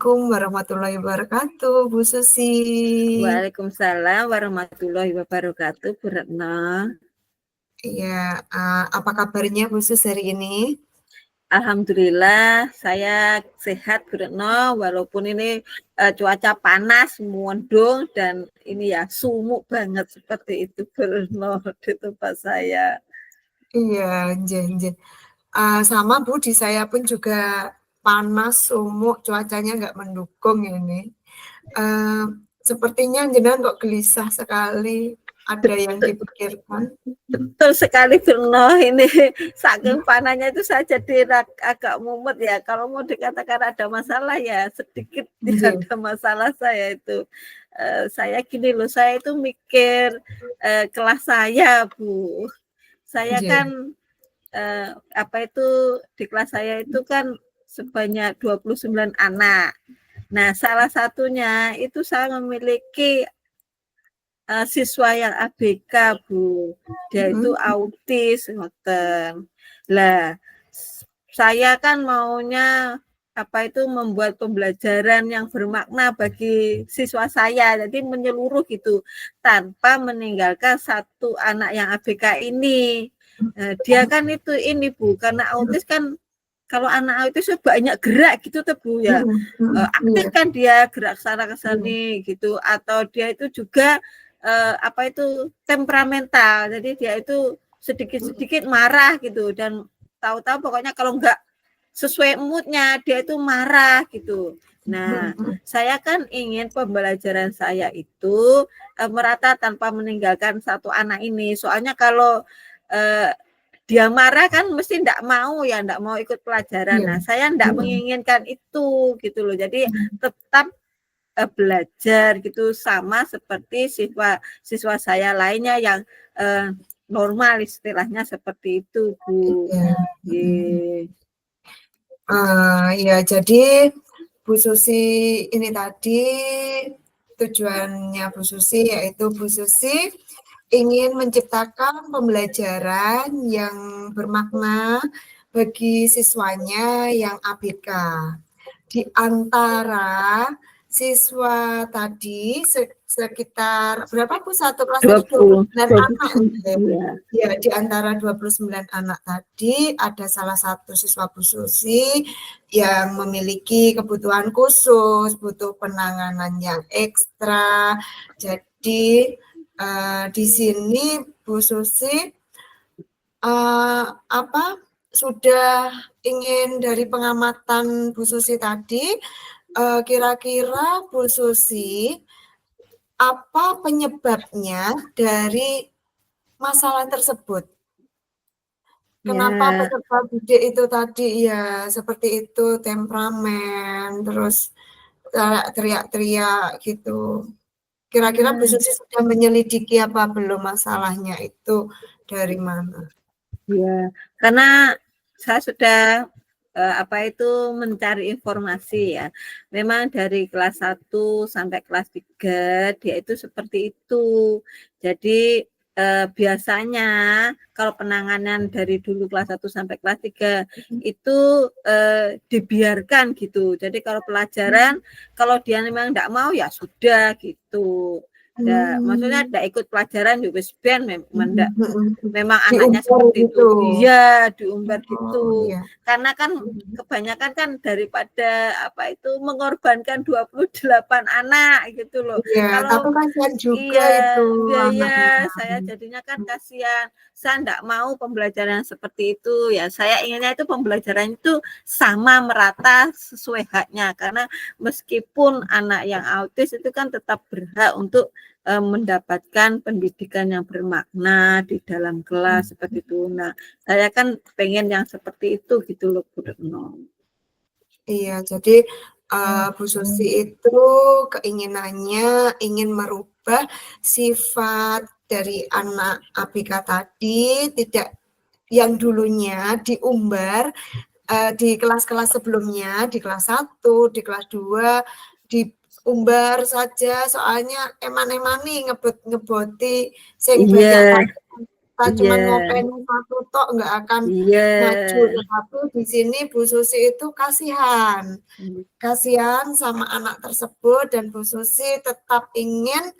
Assalamualaikum warahmatullahi wabarakatuh, Bu Susi. Waalaikumsalam warahmatullahi wabarakatuh, Bu Retno. Iya, apa kabarnya Bu Sus hari ini? Alhamdulillah saya sehat, Bu Retno, walaupun ini cuaca panas, mendung, dan ini ya sumuk banget seperti itu, Bu Retno, di tempat saya. Iya, njen. Sama Bu, di saya pun juga panas, sumuk, cuacanya nggak mendukung ini. Sepertinya jenengan kok gelisah sekali, ada yang dipikirkan. Betul sekali, Bruno. Ini saking panasnya itu saya jadi agak mumet ya. Kalau mau dikatakan ada masalah ya sedikit tidak ada masalah saya itu. Saya gini loh, saya itu mikir kelas saya, Bu. Saya kan apa itu di kelas saya itu kan sebanyak 29 anak. Nah, salah satunya itu saya memiliki siswa yang ABK, Bu. Dia itu autis, ngoten. Lah, saya kan maunya apa itu membuat pembelajaran yang bermakna bagi siswa saya, jadi menyeluruh gitu, tanpa meninggalkan satu anak yang ABK ini. Dia kan itu ini, Bu, karena autis kan kalau anak autis banyak gerak gitu tuh, Bu, ya. Aktif kan dia gerak sana ke sini gitu, atau dia itu juga apa itu temperamental, jadi dia itu sedikit-sedikit marah gitu, dan tahu-tahu pokoknya kalau enggak sesuai moodnya dia itu marah gitu. Nah, saya kan ingin pembelajaran saya itu merata tanpa meninggalkan satu anak ini, soalnya kalau dia marah kan mesti enggak mau ikut pelajaran. Nah, saya enggak menginginkan itu gitu loh, jadi tetap belajar gitu sama seperti siswa saya lainnya yang normal, istilahnya seperti itu, Bu. Ya, jadi Bu Susi ini tadi tujuannya Bu Susi yaitu Bu Susi ingin menciptakan pembelajaran yang bermakna bagi siswanya yang ABK. Di antara siswa tadi sekitar berapa Bu? Satu kelas tadi 29 anak. Ya, di antara 29 anak tadi ada salah satu siswa Bu Susi yang memiliki kebutuhan khusus, butuh penanganan yang ekstra. Jadi di sini Bu Susi sudah ingin dari pengamatan Bu Susi tadi, kira-kira Bu Susi apa penyebabnya dari masalah tersebut? Kenapa peserta didik itu tadi ya seperti itu, temperamen, terus teriak-teriak gitu. Kira-kira Bu Susi sudah menyelidiki apa belum masalahnya itu dari mana? Ya, karena saya sudah mencari informasi ya. Memang dari kelas 1 sampai kelas 3 dia itu seperti itu. Jadi biasanya kalau penanganan dari dulu kelas 1 sampai kelas 3 itu dibiarkan gitu. Jadi kalau pelajaran kalau dia memang enggak mau ya sudah gitu. Ya, maksudnya enggak ikut pelajaran juga memang anaknya seperti itu. Iya, diumbar gitu. Karena kan kebanyakan kan daripada mengorbankan 28 anak gitu loh. Kalau kasihan juga itu. Iya, saya jadinya kan kasihan. Saya enggak mau pembelajaran seperti itu ya. Saya inginnya itu pembelajaran itu sama merata sesuai haknya, karena meskipun anak yang autis itu kan tetap berhak untuk mendapatkan pendidikan yang bermakna di dalam kelas seperti itu. Nah, saya kan pengen yang seperti itu gitu loh, Bu Retno. Iya, jadi Bu Susi itu keinginannya ingin merubah sifat dari anak ABK tadi, tidak yang dulunya diumbar di kelas-kelas sebelumnya, di kelas 1, di kelas 2, diumbar saja, soalnya eman-emani ngeboti sing banyak kita cuma Iya. ngopeni satu tok nggak akan Iya. maju. Tetapi di sini Bu Susi itu kasihan. Kasihan sama anak tersebut dan Bu Susi tetap ingin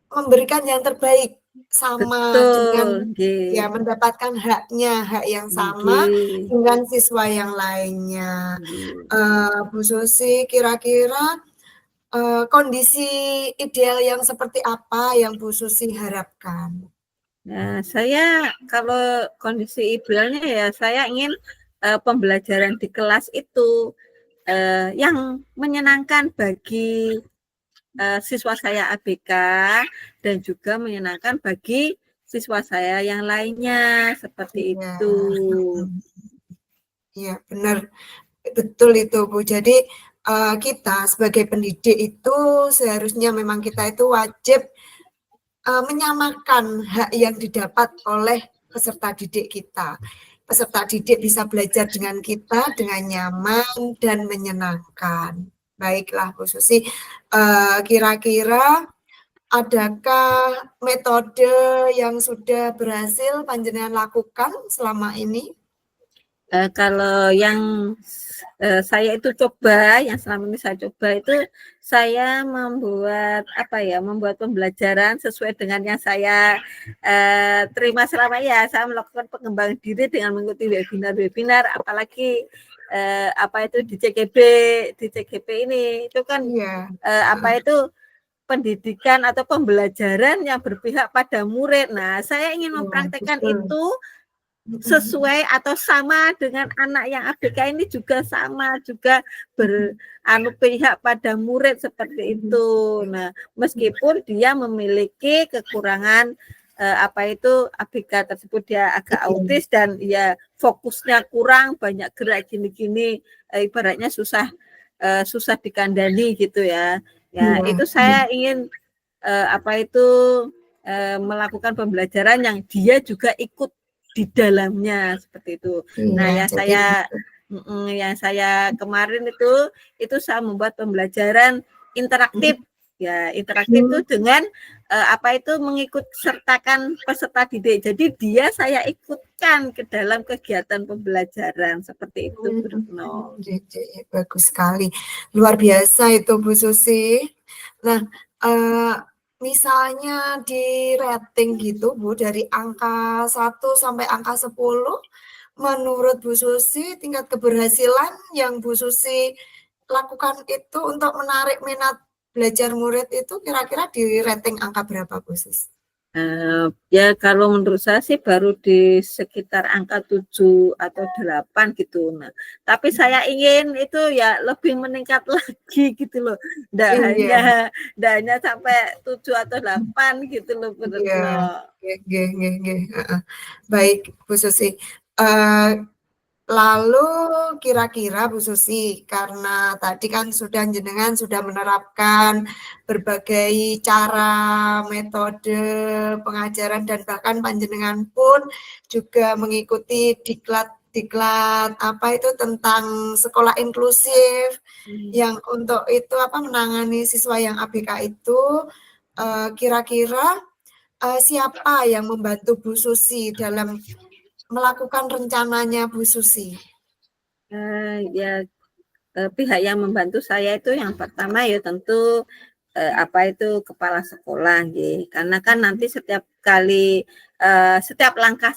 memberikan yang terbaik sama dengan Betul, ya mendapatkan haknya, hak yang sama nggih. dengan siswa yang lainnya. Nggih. Bu Susi kira-kira kondisi ideal yang seperti apa yang Bu Susi harapkan? Nah, saya kalau kondisi idealnya ya saya ingin pembelajaran di kelas itu yang menyenangkan bagi siswa saya ABK dan juga menyenangkan bagi siswa saya yang lainnya seperti Iya. itu. Iya, benar. Betul itu, Bu. Jadi kita sebagai pendidik itu seharusnya memang kita itu wajib menyamakan hak yang didapat oleh peserta didik kita. Peserta didik bisa belajar dengan kita dengan nyaman dan menyenangkan. Baiklah, Bu Susi. Kira-kira adakah metode yang sudah berhasil panjenengan lakukan selama ini? Kalau yang saya itu coba, yang selama ini saya coba itu saya membuat pembelajaran sesuai dengan yang saya terima selama ya. Saya melakukan pengembangan diri dengan mengikuti webinar-webinar, apalagi di CGP ini itu kan Iya. pendidikan atau pembelajaran yang berpihak pada murid. Nah, saya ingin mempraktekkan itu sesuai atau sama dengan anak yang ABK ini juga sama juga berpihak pada murid seperti itu. Nah, meskipun dia memiliki kekurangan ABK tersebut dia agak autis dan ya fokusnya kurang, banyak gerak gini-gini, ibaratnya susah dikandani gitu ya. Ya, itu saya ingin melakukan pembelajaran yang dia juga ikut di dalamnya seperti itu. Nah, yang saya kemarin itu saya membuat pembelajaran interaktif. Ya, interaktif itu dengan mengikut sertakan peserta didik. Jadi dia saya ikutkan ke dalam kegiatan pembelajaran seperti itu, Bruno. Bagus sekali. Luar biasa itu, Bu Susi. Nah, misalnya di rating gitu, Bu, dari angka 1 sampai angka 10, menurut Bu Susi, tingkat keberhasilan yang Bu Susi lakukan itu untuk menarik minat belajar murid itu kira-kira di rating angka berapa, Bu Susi? Ya kalau menurut saya sih baru di sekitar angka 7 atau 8 gitu. Nah, tapi saya ingin itu ya lebih meningkat lagi gitu loh. Nggak hanya sampai 7 atau 8 gitu loh. Baik, Bu Susi. Lalu kira-kira Bu Susi, karena tadi kan jenengan sudah menerapkan berbagai cara, metode pengajaran dan bahkan panjenengan pun juga mengikuti diklat tentang sekolah inklusif yang untuk itu menangani siswa yang ABK itu, kira-kira siapa yang membantu Bu Susi dalam melakukan rencananya Bu Susi? Pihak yang membantu saya itu yang pertama ya tentu kepala sekolah ya. Karena kan nanti setiap kali setiap langkah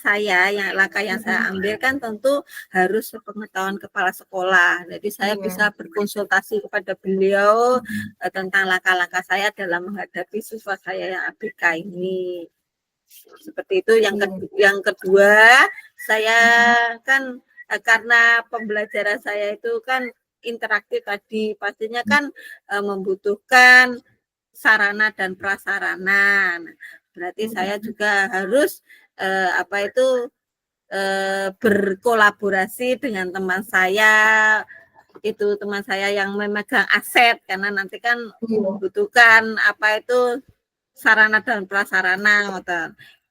yang saya ambil kan tentu harus sepengetahuan kepala sekolah. Jadi saya bisa berkonsultasi kepada beliau tentang langkah-langkah saya dalam menghadapi siswa saya yang ABK ini. Seperti itu. Yang kedua, saya kan karena pembelajaran saya itu kan interaktif tadi, pastinya kan membutuhkan sarana dan prasarana. Nah, berarti saya juga harus berkolaborasi dengan teman saya yang memegang aset, karena nanti kan membutuhkan sarana dan prasarana.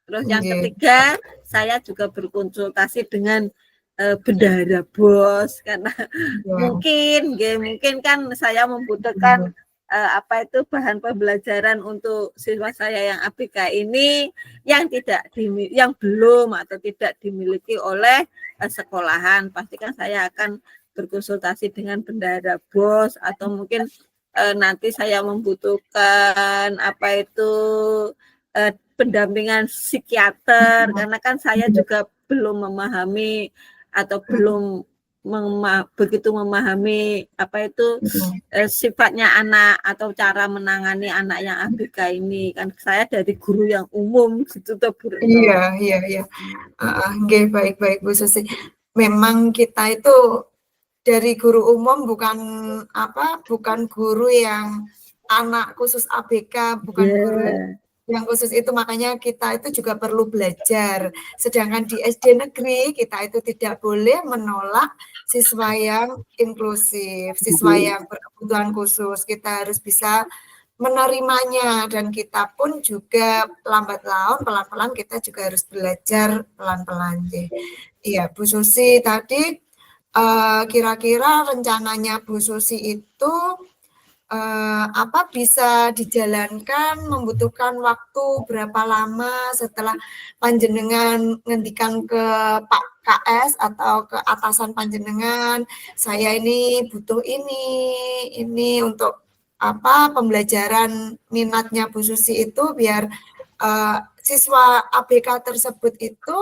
Terus yang ketiga, saya juga berkonsultasi dengan bendahara BOS karena mungkin kan saya membutuhkan apa itu bahan pembelajaran untuk siswa saya yang ABK ini yang belum atau tidak dimiliki oleh sekolahan, pastikan saya akan berkonsultasi dengan bendahara BOS atau mungkin nanti saya membutuhkan apa itu pendampingan psikiater karena kan saya juga belum memahami atau belum begitu memahami apa itu sifatnya anak atau cara menangani anak yang ABK ini kan saya dari guru yang umum gitu tuh Bu. Iya. Baik Bu Susi. Memang kita itu dari guru umum bukan guru yang anak khusus ABK, bukan guru yang khusus itu, makanya kita itu juga perlu belajar. Sedangkan di SD negeri kita itu tidak boleh menolak siswa yang inklusif, siswa yang berkebutuhan khusus. Kita harus bisa menerimanya dan kita pun juga lambat laun pelan-pelan kita juga harus belajar pelan-pelan. Iya, Bu Susi tadi kira-kira rencananya Bu Susi itu apa bisa dijalankan membutuhkan waktu berapa lama setelah panjenengan ngendikan ke Pak KS atau ke atasan panjenengan, saya ini butuh ini untuk apa pembelajaran minatnya Bu Susi itu biar siswa ABK tersebut itu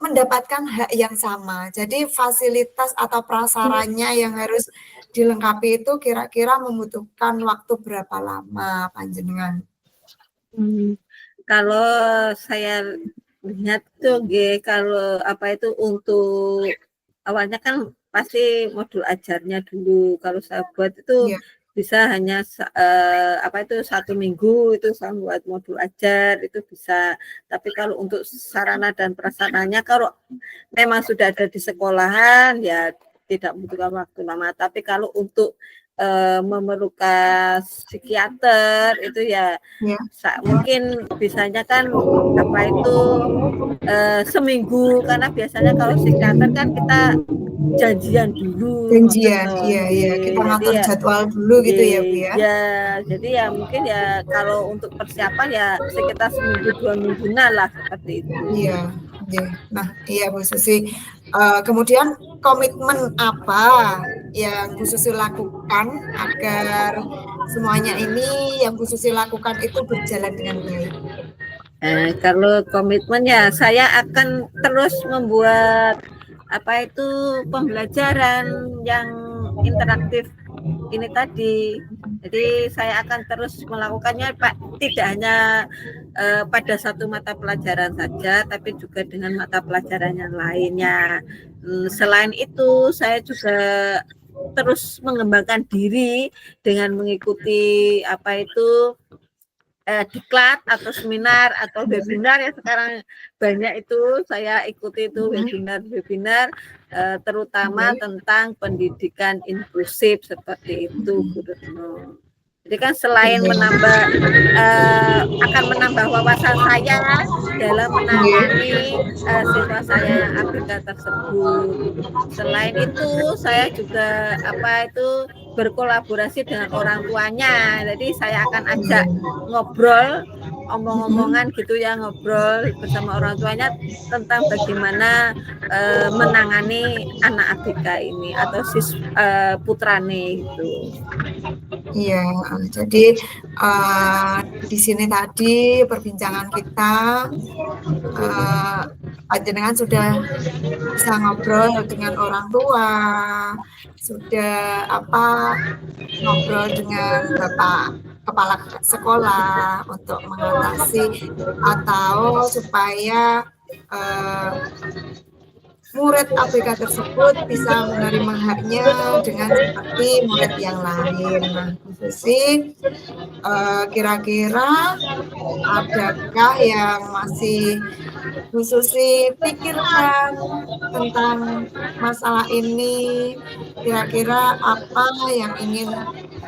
mendapatkan hak yang sama. Jadi fasilitas atau prasarannya yang harus dilengkapi itu kira-kira membutuhkan waktu berapa lama panjenengan? Kalau saya lihat tuh kalau apa itu untuk awalnya kan pasti modul ajarnya dulu. Kalau saya buat itu bisa hanya apa itu 1 minggu itu saya buat modul ajar itu bisa. Tapi kalau untuk sarana dan prasarananya kalau memang sudah ada di sekolahan ya tidak membutuhkan waktu lama. Tapi kalau untuk memerlukan psikiater itu ya mungkin bisanya kan apa itu seminggu karena biasanya kalau psikiater kan kita janjian dulu. Iya, kita ngatur jadwal dulu gitu ya Bu ya. Ya, jadi ya mungkin ya kalau untuk persiapan ya sekitar seminggu 2 mingguan lah seperti itu. Iya. Nah, iya Bu Susi. Kemudian komitmen apa yang Bu Susi lakukan agar semuanya ini yang Bu Susi lakukan itu berjalan dengan baik? Kalau komitmennya saya akan terus membuat apa itu pembelajaran yang interaktif ini tadi. Jadi saya akan terus melakukannya Pak, tidak hanya pada satu mata pelajaran saja, tapi juga dengan mata pelajaran yang lainnya. Selain itu, saya juga terus mengembangkan diri dengan mengikuti apa itu diklat atau seminar atau webinar yang sekarang banyak itu saya ikuti itu webinar terutama tentang pendidikan inklusif seperti itu Bu Retno. Jadi kan selain akan menambah wawasan saya dalam menangani siswa saya yang ABK tersebut. Selain itu saya juga apa itu berkolaborasi dengan orang tuanya. Jadi saya akan ajak ngobrol, omong-omongan gitu ya, ngobrol bersama orang tuanya tentang bagaimana menangani anak ABK ini atau putrane itu. Iya, jadi di sini tadi perbincangan kita panjenengan sudah bisa ngobrol dengan orang tua, sudah ngobrol dengan Bapak Kepala Sekolah untuk mengatasi atau supaya murid ABK tersebut bisa menerima haknya dengan seperti murid yang lain. Nah, Bu Susi, kira-kira adakah yang masih Bu Susi pikirkan tentang masalah ini? Kira-kira apa yang ingin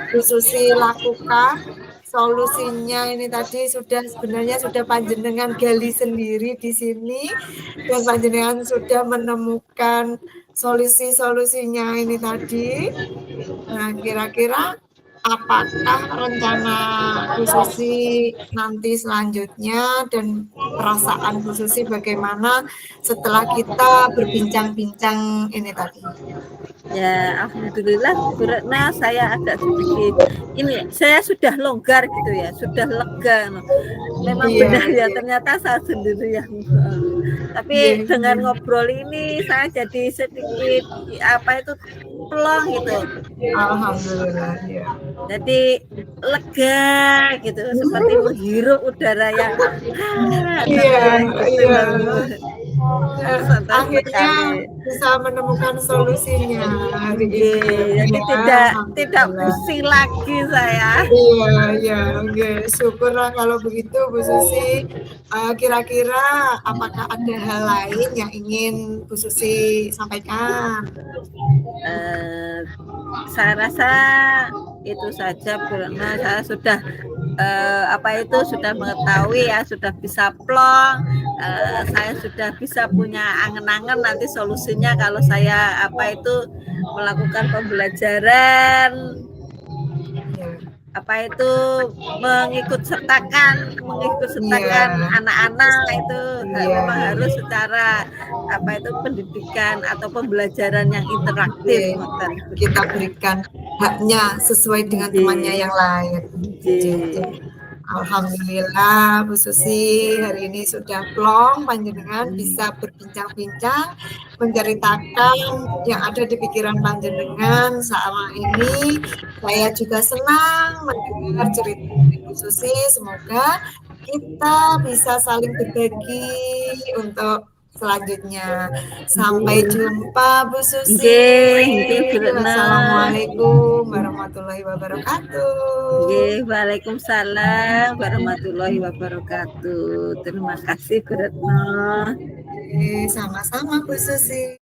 Bu Susi lakukan? Solusinya ini tadi sebenarnya sudah panjenengan gali sendiri di sini dan panjenengan sudah menemukan solusi-solusinya ini tadi. Nah, kira-kira apakah rencana Bu Susi nanti selanjutnya dan perasaan Bu Susi bagaimana setelah kita berbincang-bincang ini tadi? Ya, alhamdulillah Bu Retno, saya agak sedikit ini, saya sudah longgar gitu ya, sudah lega. Memang Iya, benar ya, iya, ternyata saya sendiri yang iya, tapi dengan ngobrol ini saya jadi sedikit apa itu plong gitu. alhamdulillah, ya. Jadi lega gitu, seperti menghirup udara yang Iya, katanya gitu iya. loh. Santai Akhirnya sekali. bisa menemukan solusinya hari ini Jadi ya, tidak alhamdulillah. pusing lagi saya. Iya, iya, oke. Syukurlah kalau begitu Bu Susi. Kira-kira apakah ada hal lain yang ingin Bu Susi sampaikan? Eh, saya rasa itu saja Bu Retno. Saya sudah apa itu sudah mengetahui ya, sudah bisa plong. Saya sudah bisa punya angen-angen nanti solusinya kalau saya apa itu melakukan pembelajaran Ya, apa itu mengikut sertakan iya, anak-anak itu iya, memang harus secara apa itu pendidikan atau pembelajaran yang interaktif oke. ngoten. Kita berikan haknya sesuai dengan temannya Nggih, yang lain. nggih. Alhamdulillah Bu Susi hari ini sudah plong panjenengan bisa berbincang-bincang menceritakan yang ada di pikiran panjenengan selama ini. Saya juga senang mendengar cerita dari Bu Susi. Semoga kita bisa saling berbagi untuk selanjutnya. Sampai jumpa Bu Susi. Nggih, Bu Retno. Wassalamualaikum warahmatullahi wabarakatuh. Nggih, waalaikumsalam warahmatullahi wabarakatuh. Terima kasih Bu Retno. Oke, sama-sama Bu Susi.